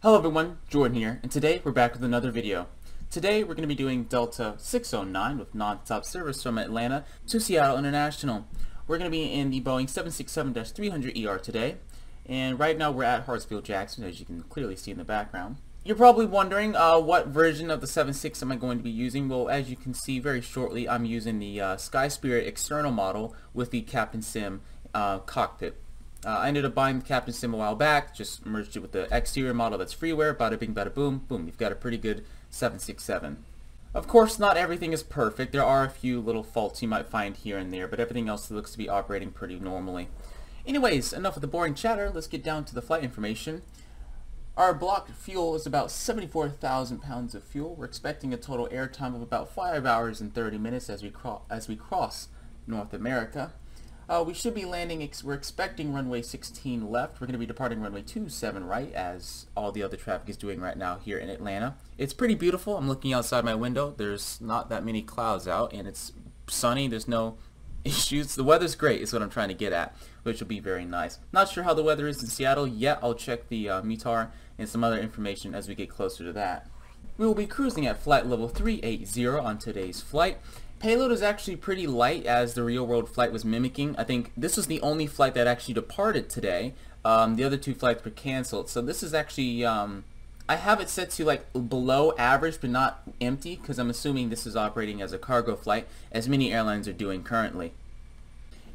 Hello everyone, Jordan here, and today we're back with another video. Today we're going to be doing Delta 609 with non-stop service from Atlanta to Seattle International. We're going to be in the Boeing 767-300ER today, and right now we're at Hartsfield Jackson, as you can clearly see in the background. You're probably wondering what version of the 76 am I going to be using. Well, as you can see very shortly, I'm using the Skyspirit external model with the Captainsim cockpit. I ended up buying the Captainsim a while back, just merged it with the exterior model that's freeware, bada bing bada boom, boom, you've got a pretty good 767. Of course, not everything is perfect. There are a few little faults you might find here and there, but everything else looks to be operating pretty normally. Anyways, enough of the boring chatter, let's get down to the flight information. Our blocked fuel is about 74,000 pounds of fuel. We're expecting a total airtime of about 5 hours and 30 minutes as we cross North America. We should be landing, we're expecting runway 16 left. We're going to be departing runway 27 right, as all the other traffic is doing right now here in Atlanta. It's pretty beautiful. I'm looking outside my window. There's not that many clouds out, and it's sunny. There's no issues. The weather's great is what I'm trying to get at, which will be very nice. Not sure how the weather is in Seattle yet. I'll check the METAR and some other information as we get closer to that. We will be cruising at flight level 380 on today's flight. Payload is actually pretty light, as the real world flight was mimicking. I think this was the only flight that actually departed today. The other two flights were canceled. So this is actually, I have it set to like below average but not empty, because I'm assuming this is operating as a cargo flight, as many airlines are doing currently.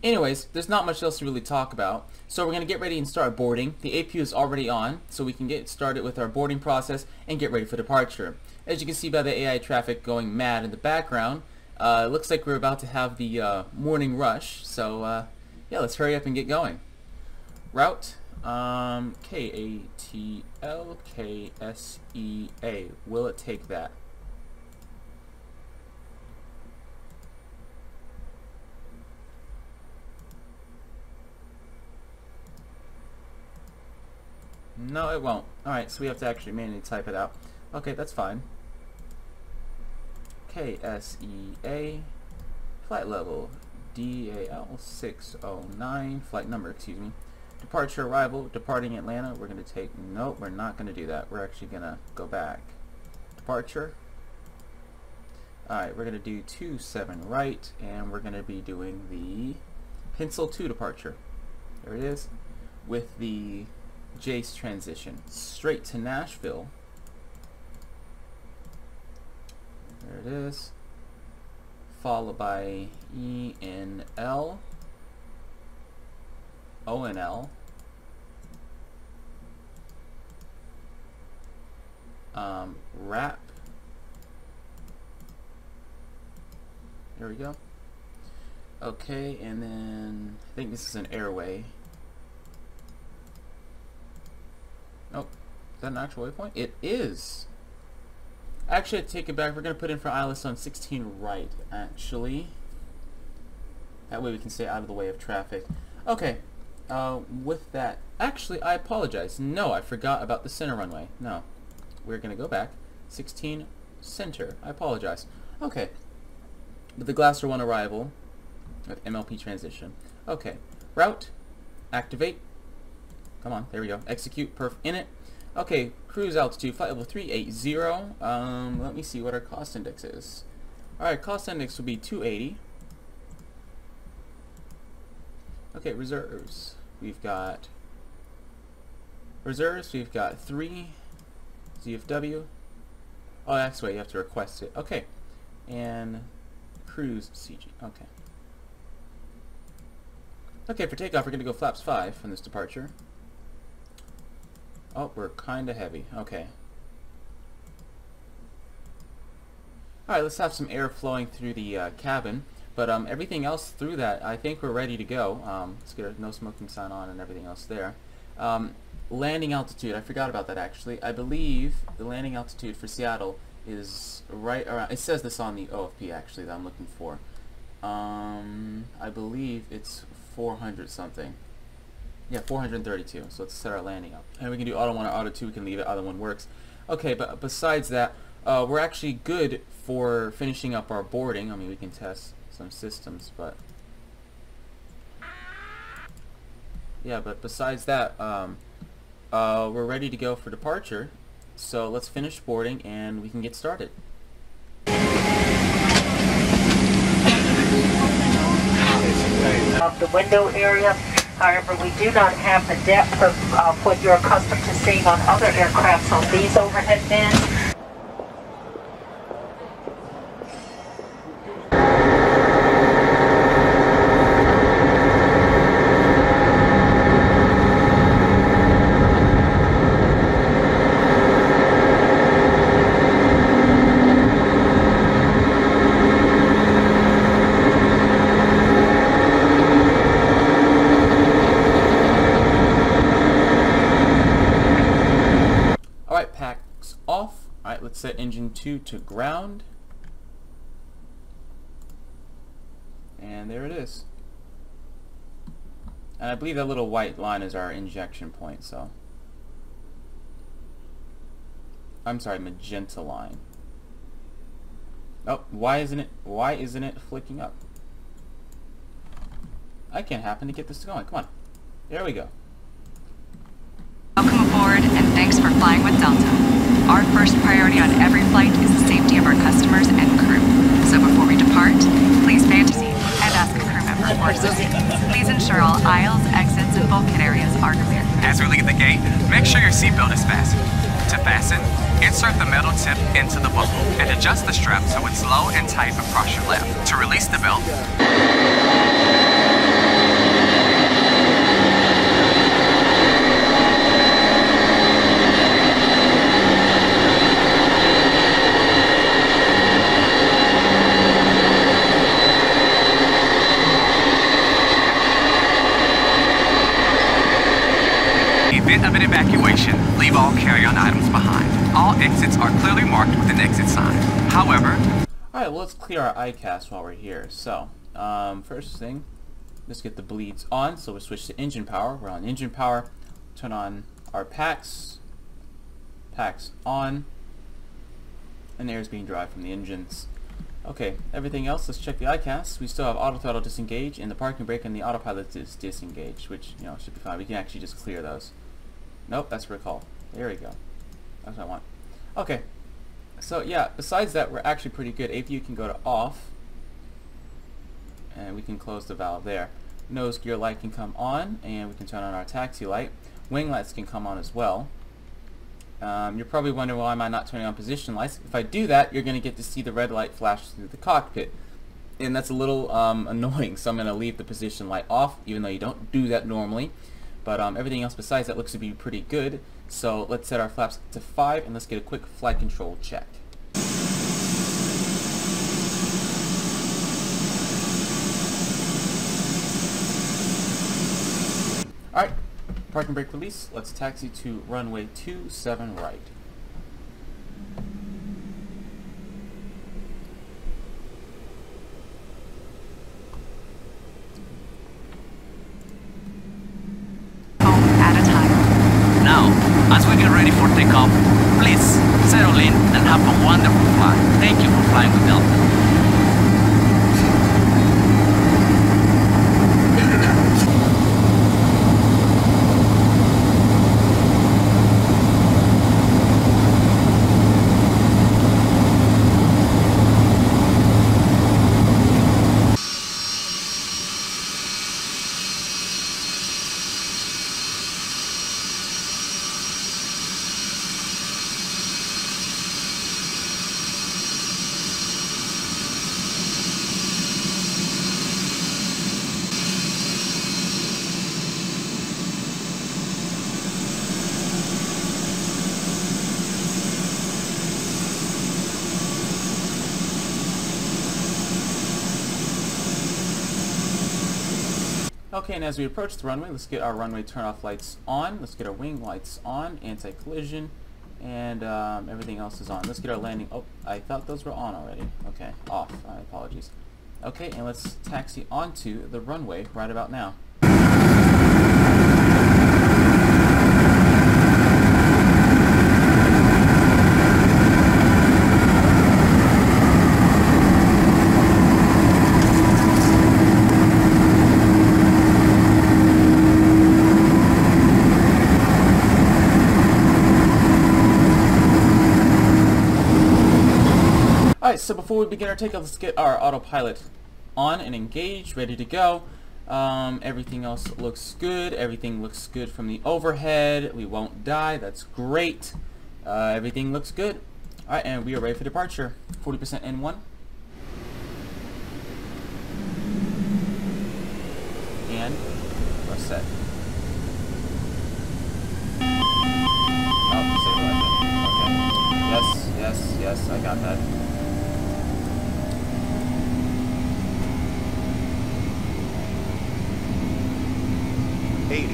Anyways, there's not much else to really talk about. So we're going to get ready and start boarding. The APU is already on, so we can get started with our boarding process and get ready for departure. As you can see by the AI traffic going mad in the background, it looks like we're about to have the morning rush, so yeah, let's hurry up and get going. Route KATL KSEA. Will it take that? No, it won't. Alright, so we have to actually manually type it out. Okay, that's fine. KSEA, flight level DAL 609, flight number, excuse me. Departure arrival, departing Atlanta. We're going to take, nope, we're not going to do that. We're actually going to go back. Departure. Alright, we're going to do 27 right, and we're going to be doing the Pencil 2 departure. There it is, with the Jace transition. Straight to Nashville. There it is, followed by ENL, ONL, RAP, there we go. Okay, and then I think this is an airway. Nope, is that an actual waypoint? It is! Actually, I take it back. We're going to put in for ILS on 16 right, actually. That way we can stay out of the way of traffic. Okay, with that, actually, I apologize. No, I forgot about the center runway. No, we're going to go back. 16 center. I apologize. Okay, with the Glasser 1 arrival with MLP transition. Okay, route, activate. Come on, there we go. Execute, perf in it. Okay, cruise altitude, flight level 380. Let me see what our cost index is. Alright, cost index will be 280. Okay, reserves. We've got 3 ZFW. Oh, that's right, you have to request it. Okay, and cruise CG. Okay. Okay, for takeoff, we're going to go flaps 5 from this departure. Oh, we're kind of heavy. Okay. Alright, let's have some air flowing through the cabin. But everything else through that, I think we're ready to go. Let's get a no smoking sign on and everything else there. Landing altitude, I forgot about that actually. I believe the landing altitude for Seattle is right around, it says this on the OFP actually that I'm looking for. I believe it's 400 something. Yeah, 432. So let's set our landing up. And we can do auto 1 or auto 2. We can leave it. Auto 1 works. Okay, but besides that, we're actually good for finishing up our boarding. I mean, we can test some systems, but yeah, but besides that, we're ready to go for departure. So let's finish boarding and we can get started. Of the window area. However, we do not have the depth of what you're accustomed to seeing on other aircrafts on these overhead bins. Off. Alright, let's set engine 2 to ground. And there it is. And I believe that little white line is our injection point, so. I'm sorry, magenta line. Oh, why isn't it flicking up? I can't happen to get this going. Come on. There we go. Welcome aboard and thanks for flying with Delta. Our first priority on every flight is the safety of our customers and crew. So before we depart, please fantasy and ask a crew member for assistance. Please ensure all aisles, exits, and bulkhead areas are clear. As we leave the gate, make sure your seatbelt is fastened. To fasten, insert the metal tip into the buckle and adjust the strap so it's low and tight across your lap. To release the belt, of an evacuation, leave all carry-on items behind. All exits are clearly marked with an exit sign. However... Alright, well, let's clear our ICAS while we're here. So, first thing, let's get the bleeds on. So we'll switch to engine power. We're on engine power. Turn on our packs. Packs on. And air is being derived from the engines. Okay, everything else, let's check the ICAS. We still have auto throttle disengaged, and the parking brake and the autopilot is disengaged, which, you know, should be fine. We can actually just clear those. Nope, that's recall. There we go. That's what I want. Okay. So yeah, besides that, we're actually pretty good. APU can go to off. And we can close the valve there. Nose gear light can come on, and we can turn on our taxi light. Wing lights can come on as well. You're probably wondering why am I not turning on position lights. If I do that, you're going to get to see the red light flash through the cockpit. And that's a little annoying, so I'm going to leave the position light off, even though you don't do that normally. But everything else besides that looks to be pretty good. So let's set our flaps to 5 and let's get a quick flight control check. Alright, parking brake release. Let's taxi to runway 27 right. As we get ready for takeoff, please settle in and have a wonderful flight. Thank you for flying with Delta. Okay, and as we approach the runway, let's get our runway turn-off lights on. Let's get our wing lights on, anti-collision, and everything else is on. Let's get our landing. Oh, I thought those were on already. Okay, off. Apologies. Okay, and let's taxi onto the runway right about now. Alright, so before we begin our takeoff, let's get our autopilot on and engaged, ready to go. Everything else looks good. Everything looks good from the overhead. We won't die. That's great. Everything looks good. Alright, and we are ready for departure. 40% N1. And we're set. Oh, okay. Yes, I got that.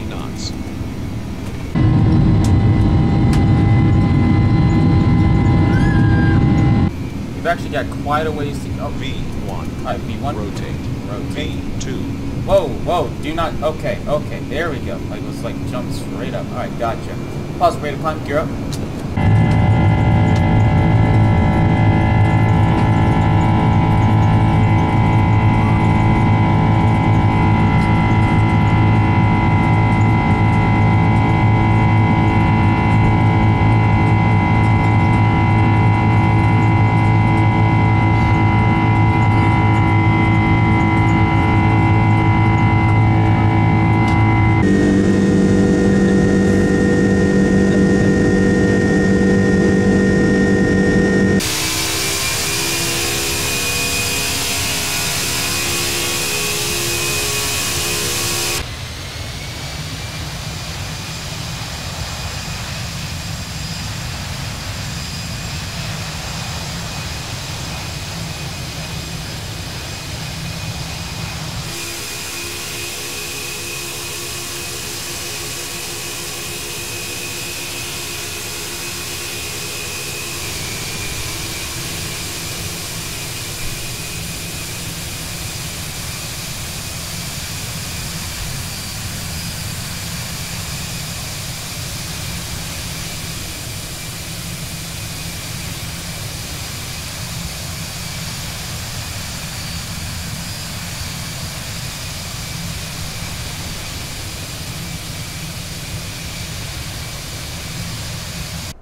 knots. We've actually got quite a ways to go. V1. Alright, V1. Rotate. V2. Whoa, do not, okay, there we go. Like, let's like jump straight up. Alright, gotcha. Pause, rate of climb, gear up.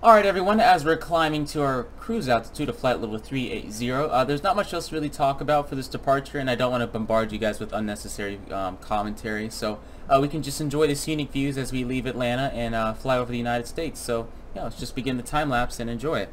Alright everyone, as we're climbing to our cruise altitude of flight level 380, there's not much else to really talk about for this departure, and I don't want to bombard you guys with unnecessary commentary, so we can just enjoy the scenic views as we leave Atlanta and fly over the United States. So yeah, let's just begin the time lapse and enjoy it.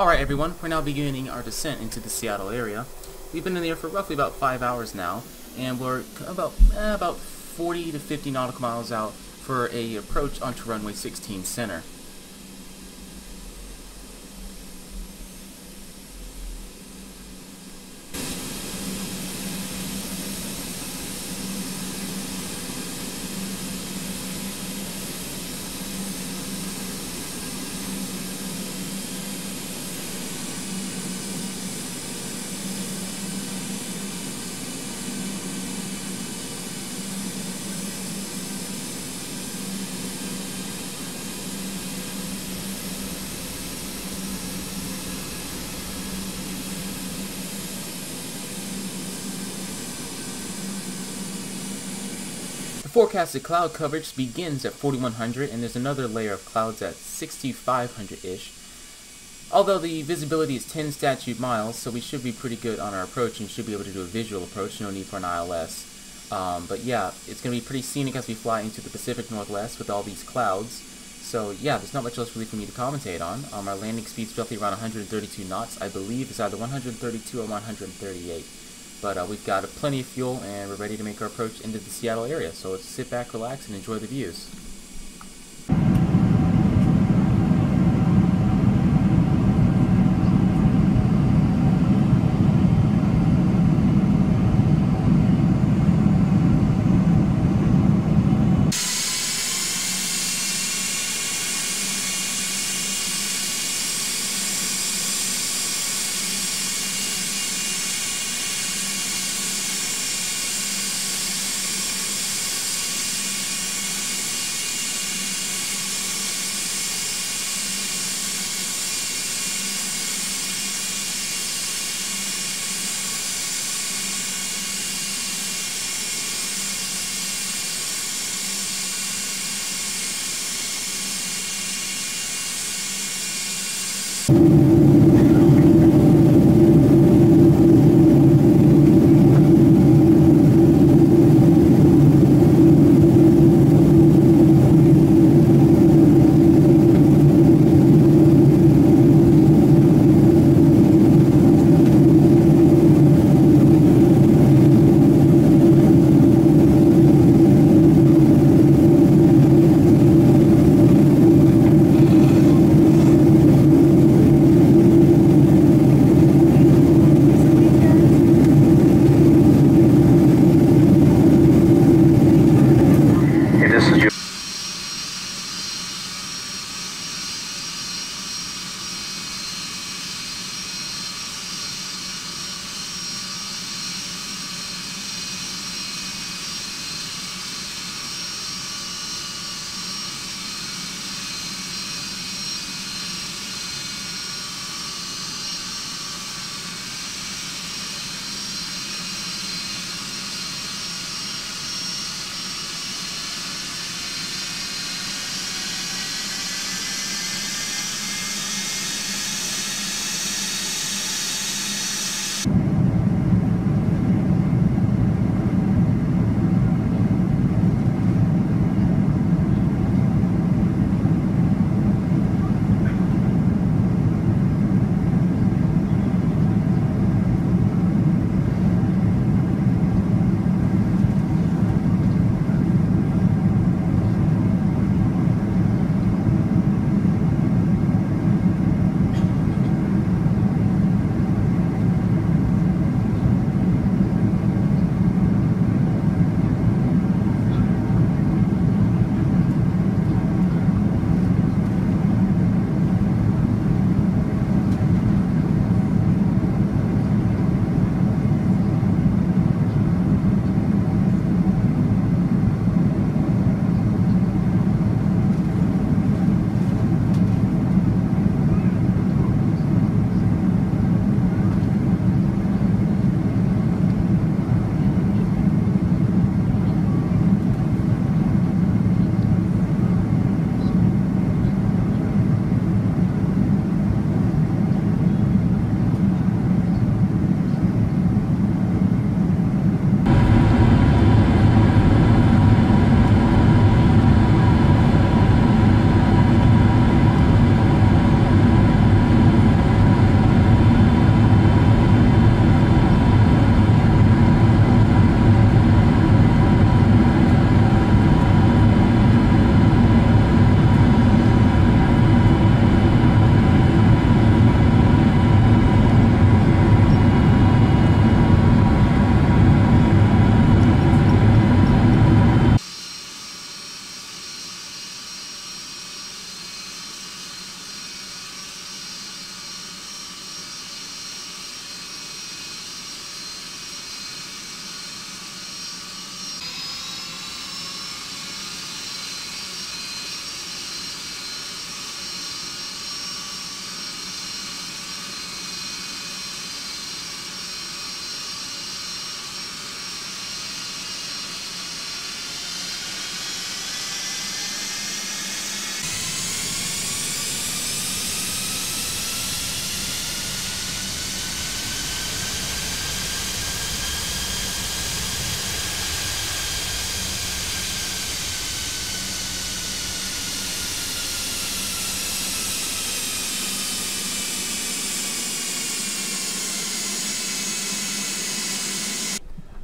Alright everyone, we're now beginning our descent into the Seattle area. We've been in the air for roughly about 5 hours now, and we're about 40 to 50 nautical miles out for a approach onto runway 16 center. Forecasted cloud coverage begins at 4100, and there's another layer of clouds at 6500-ish. Although the visibility is 10 statute miles, so we should be pretty good on our approach and should be able to do a visual approach, no need for an ILS. But yeah, it's going to be pretty scenic as we fly into the Pacific Northwest with all these clouds. So yeah, there's not much else really for me to commentate on. Our landing speed's roughly around 132 knots, I believe. It's either 132 or 138. But we've got plenty of fuel, and we're ready to make our approach into the Seattle area. So let's sit back, relax, and enjoy the views.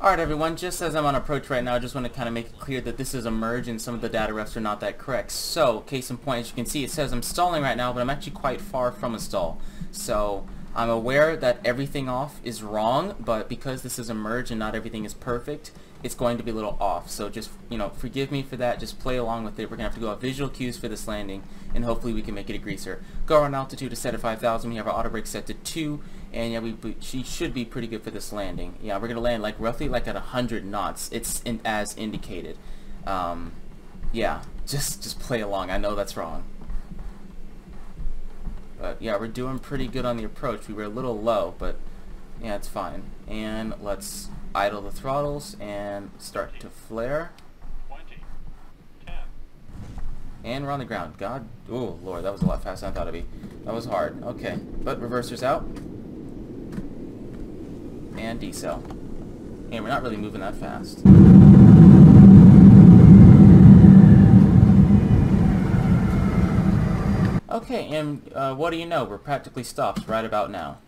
Alright everyone, just as I'm on approach right now, I just want to kind of make it clear that this is a merge and some of the data refs are not that correct. So, case in point, as you can see, it says I'm stalling right now, but I'm actually quite far from a stall. So, I'm aware that everything off is wrong, but because this is a merge and not everything is perfect, it's going to be a little off. So just, forgive me for that. Just play along with it. We're going to have to go off visual cues for this landing, and hopefully we can make it a greaser. Go on altitude is set at 5,000. We have our auto brake set to 2, and yeah, she should be pretty good for this landing. Yeah, we're going to land roughly at 100 knots. It's as indicated. Yeah, just play along. I know that's wrong. But yeah, we're doing pretty good on the approach. We were a little low, but yeah, it's fine. And let's idle the throttles and start to flare. 20, 10. And we're on the ground. God, oh Lord, that was a lot faster than I thought it'd be. That was hard. Okay, but reversers out. And decel. And we're not really moving that fast. Okay, and what do you know? We're practically stopped right about now.